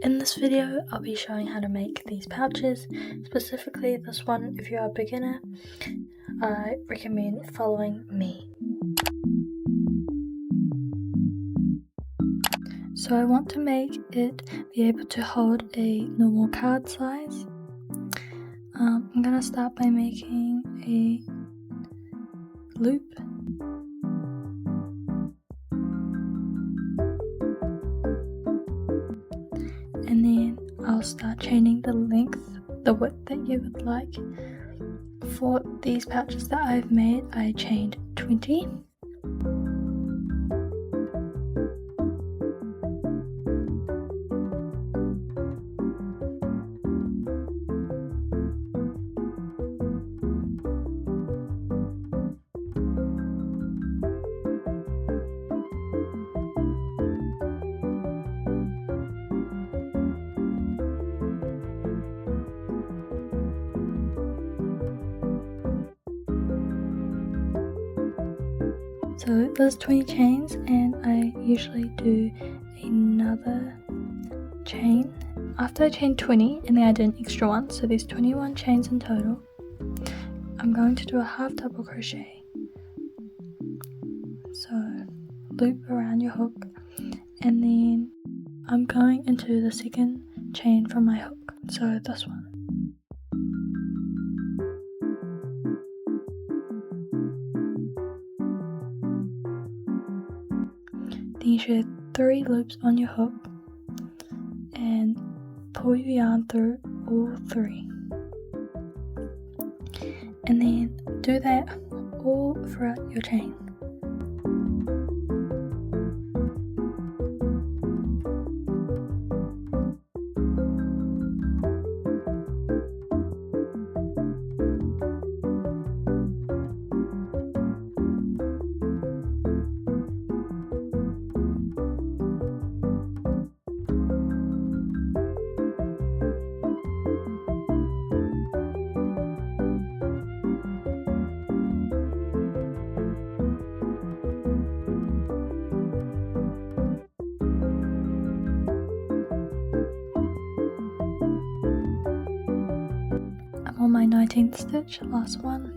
In this video, I'll be showing how to make these pouches, specifically this one. If you're a beginner, I recommend following me. So I want to make it be able to hold a normal card size. I'm going to start by making a loop. And then I'll start chaining the width that you would like. For these pouches that I've made, I chained 20. So there's 20 chains, and I usually do another chain after I chain 20, and then I did an extra one, so there's 21 chains in total. I'm going to do a half double crochet, so loop around your hook, and then I'm going into the second chain from my hook, so this one. Then you should have 3 loops on your hook and pull your yarn through all 3. And then do that all throughout your chain. On my 19th stitch, last one,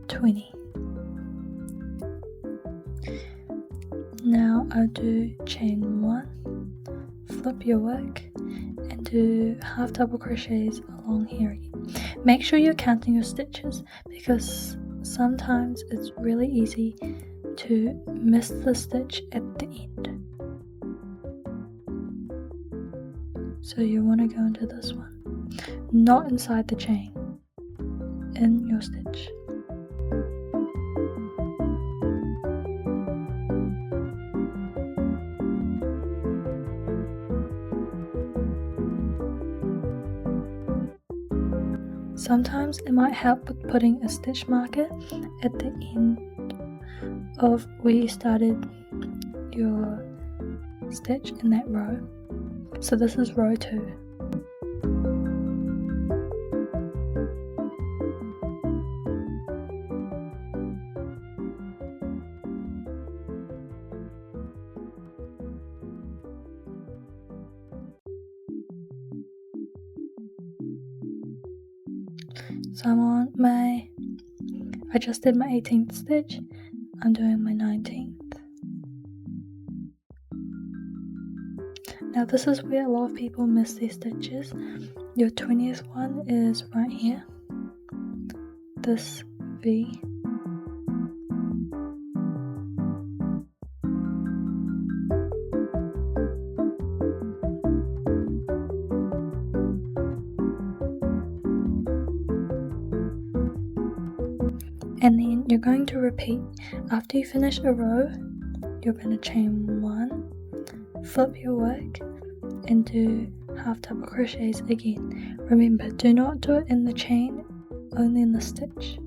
20. Now I'll do chain 1, flip your work, and do half double crochets along here again. Make sure you're counting your stitches, because sometimes it's really easy to miss the stitch at the end. So you want to go into this one, not inside the chain, in your stitch. Sometimes it might help with putting a stitch marker at the end of where you started your stitch in that row. So this is row 2. So I just did my 18th stitch, I'm doing my 19th. Now this is where a lot of people miss their stitches. Your 20th one is right here, this V. And then you're going to repeat. After you finish a row, you're going to chain 1, flip your work, and do half double crochets again. Remember, do not do it in the chain, only in the stitch.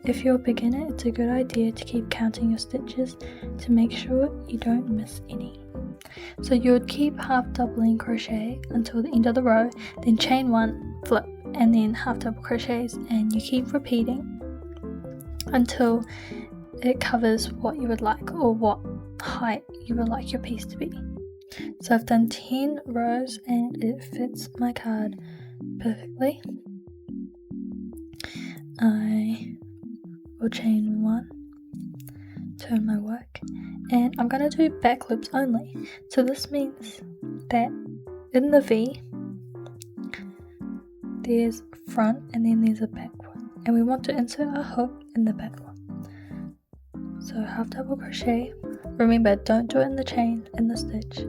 If you're a beginner, it's a good idea to keep counting your stitches to make sure you don't miss any. So you would keep half doubling crochet until the end of the row, then chain 1, flip, and then half double crochets, and you keep repeating until it covers what you would like or what height you would like your piece to be. So I've done 10 rows and it fits my card perfectly. I will chain 1, turn my work, and I'm going to do back loops only. So this means that in the V there's front and then there's a back one, and we want to insert a hook in the back one. So half double crochet. Remember, don't do it in the chain, in the stitch.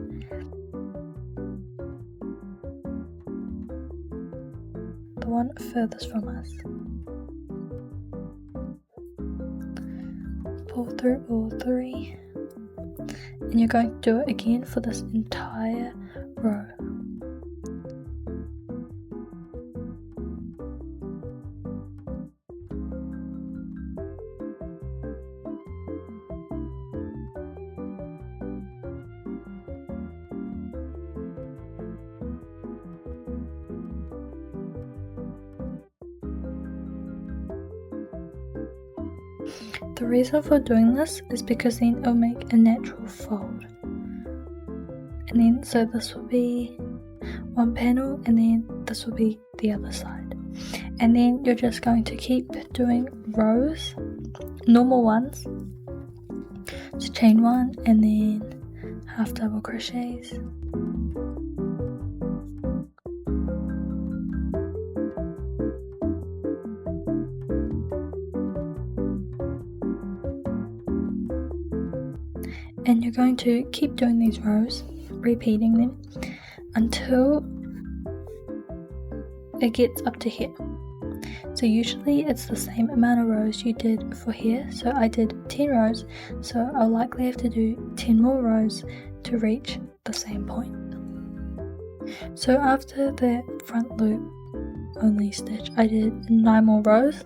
The one furthest from us. Pull through all 3, and you're going to do it again for this entire row. The reason for doing this is because then it'll make a natural fold. And then, so this will be one panel, and then this will be the other side. And then you're just going to keep doing rows, normal ones. So chain 1 and then half double crochets. And you're going to keep doing these rows, repeating them until it gets up to here. So usually it's the same amount of rows you did for here. So I did 10 rows, so I'll likely have to do 10 more rows to reach the same point. So after the front loop only stitch, I did 9 more rows.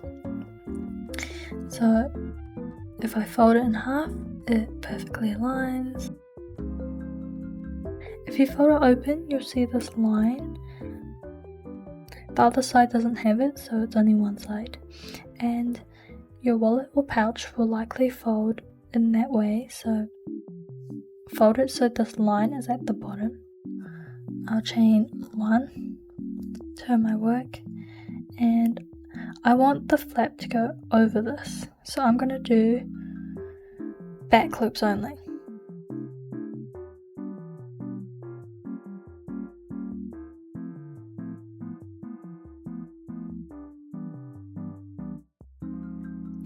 So if I fold it in half, it perfectly aligns. If you fold it open, you'll see this line. The other side doesn't have it, so it's only one side. And your wallet or pouch will likely fold in that way, so fold it so this line is at the bottom. I'll chain 1, turn my work, and I want the flap to go over this, so I'm going to do back loops only.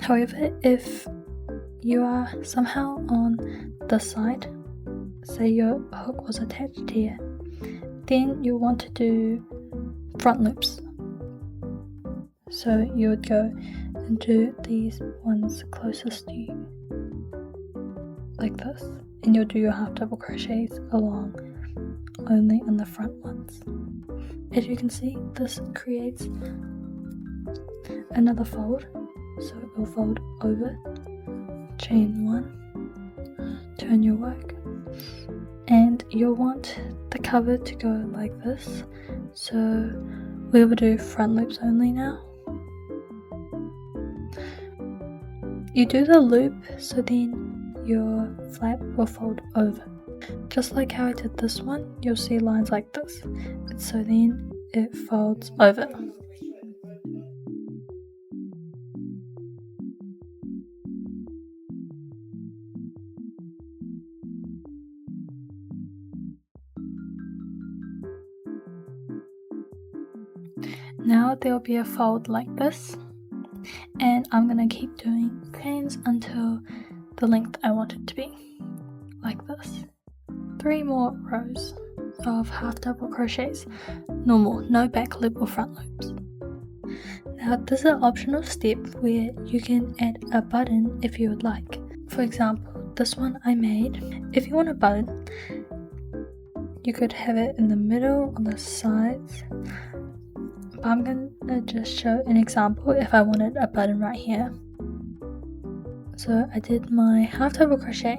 However, if you are somehow on this side, say your hook was attached here, then you want to do front loops. So you would go and do these ones closest to you, like this, and you'll do your half double crochets along only in the front ones. As you can see, this creates another fold, so it will fold over, chain 1, turn your work, and you'll want the cover to go like this. So we will do front loops only now. You do the loop, so then your flap will fold over. Just like how I did this one, you'll see lines like this. So then it folds over. Now there will be a fold like this, and I'm going to keep doing chains until the length I want it to be, like this. 3 more rows of half double crochets, normal, no back loop or front loops. Now this is an optional step where you can add a button if you would like. For example, this one I made. If you want a button, you could have it in the middle, on the sides. But I'm going to just show an example if I wanted a button right here. So I did my half double crochet,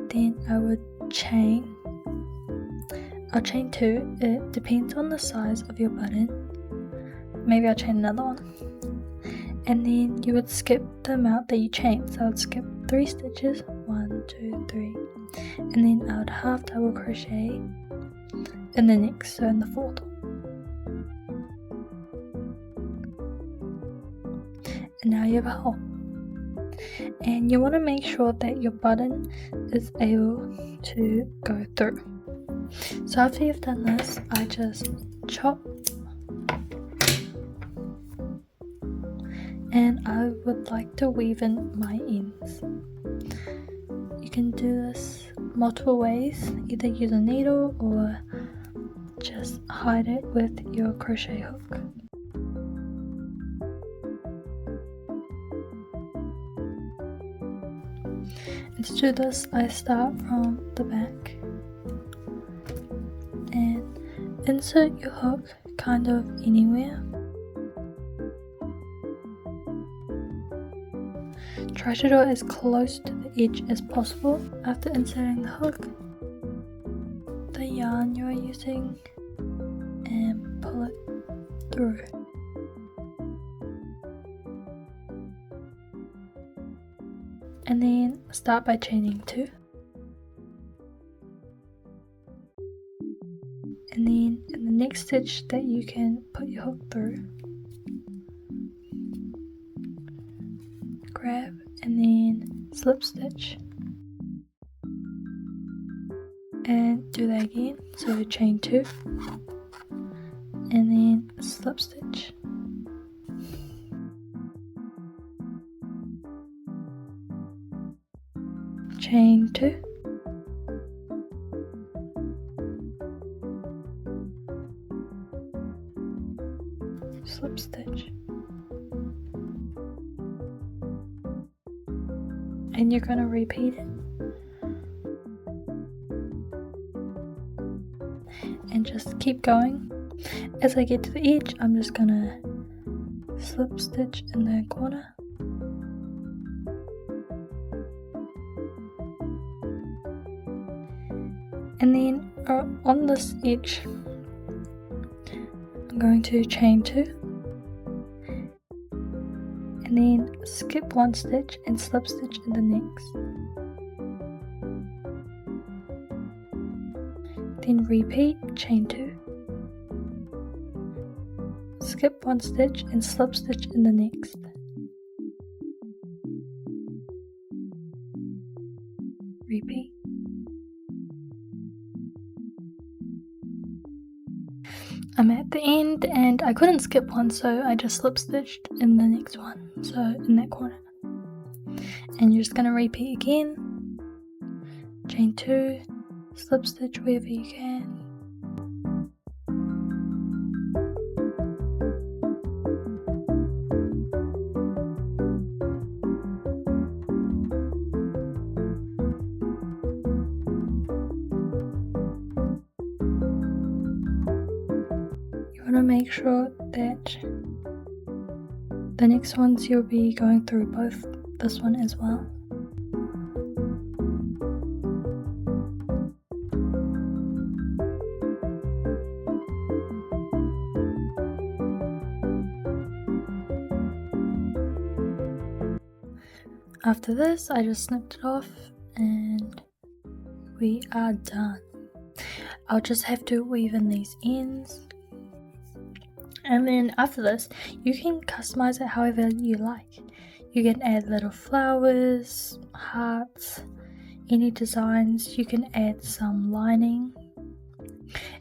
then I would chain. I'll chain 2, it depends on the size of your button. maybe I'll chain another one, and then you would skip the amount that you chained. So I would skip 3 stitches, 1, 2, 3, and then I would half double crochet in the next, so in the 4th one. And now you have a hole, and you want to make sure that your button is able to go through. So after you've done this, I just chop, and I would like to weave in my ends. You can do this multiple ways, either use a needle or just hide it with your crochet hook. And to do this, I start from the back and insert your hook kind of anywhere. Try to do it as close to the edge as possible. After inserting the hook, the yarn you are using, and pull it through. And then start by chaining 2. And then in the next stitch that you can put your hook through, grab and then slip stitch, and do that again. So chain 2 and then slip stitch, chain 2, slip stitch, and you're going to repeat it and just keep going. As I get to the edge, I'm just going to slip stitch in the corner, and then on this edge I'm going to chain 2 and then skip 1 stitch and slip stitch in the next, then repeat, chain 2, skip 1 stitch and slip stitch in the next, repeat. I'm at the end and I couldn't skip one, so I just slip stitched in the next one, so in that corner. And you're just going to repeat again, chain 2, slip stitch wherever you can. You want to make sure that the next ones you'll be going through both this one as well. After this, I just snipped it off and we are done. I'll just have to weave in these ends. And then after this, you can customize it however you like. You can add little flowers, hearts, any designs. You can add some lining.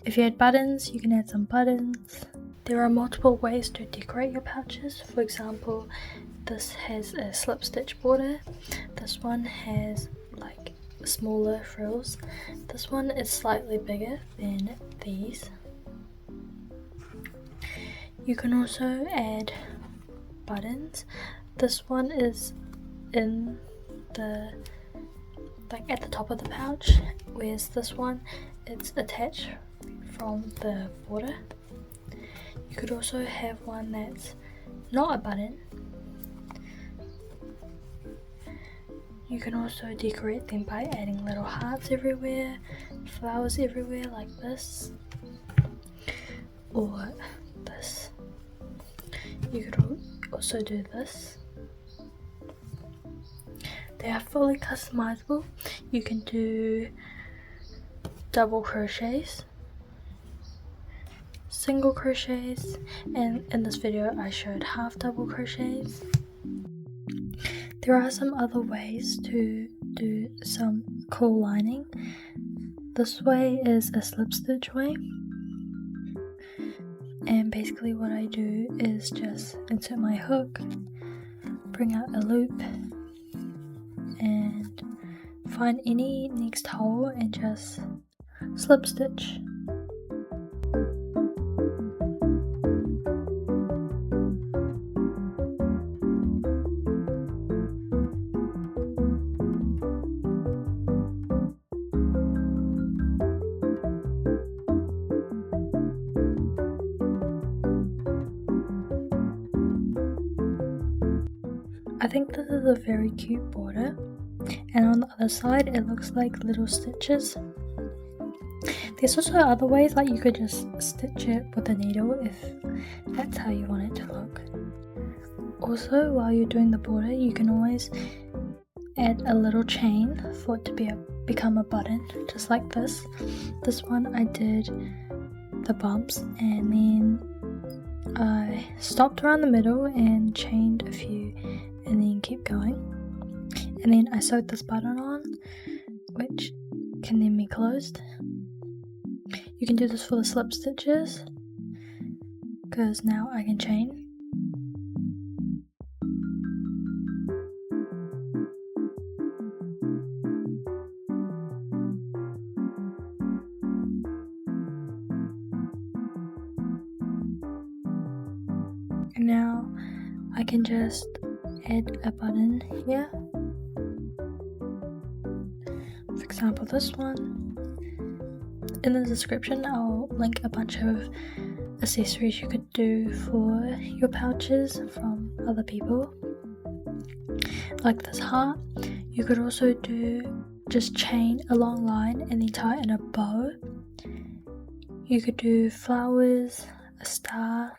If you add buttons, you can add some buttons. There are multiple ways to decorate your pouches. For example, this has a slip stitch border. This one has like smaller frills. This one is slightly bigger than these. You can also add buttons. This one is in the at the top of the pouch, whereas this one it's attached from the border. You could also have one that's not a button. You can also decorate them by adding little hearts everywhere, flowers everywhere like this, or this. You could also do this. They are fully customizable. You can do double crochets, single crochets, and in this video I showed half double crochets. There are some other ways to do some cool lining. This way is a slip stitch way, and basically what I do is just insert my hook, bring out a loop, and find any next hole and just slip stitch. I think this is a very cute border, and on the other side it looks like little stitches. There's also other ways, like you could just stitch it with a needle if that's how you want it to look. Also, while you're doing the border, you can always add a little chain for it to become a button, just like this. This one I did the bumps, and then I stopped around the middle and chained a few, and then keep going. And then I sewed this button on, which can then be closed. You can do this for the slip stitches, because now I can chain. And now I can just add a button here. For example, this one. In the description I'll link a bunch of accessories you could do for your pouches from other people, like this heart. You could also do just chain a long line and then tie it in a bow. You could do flowers, a star,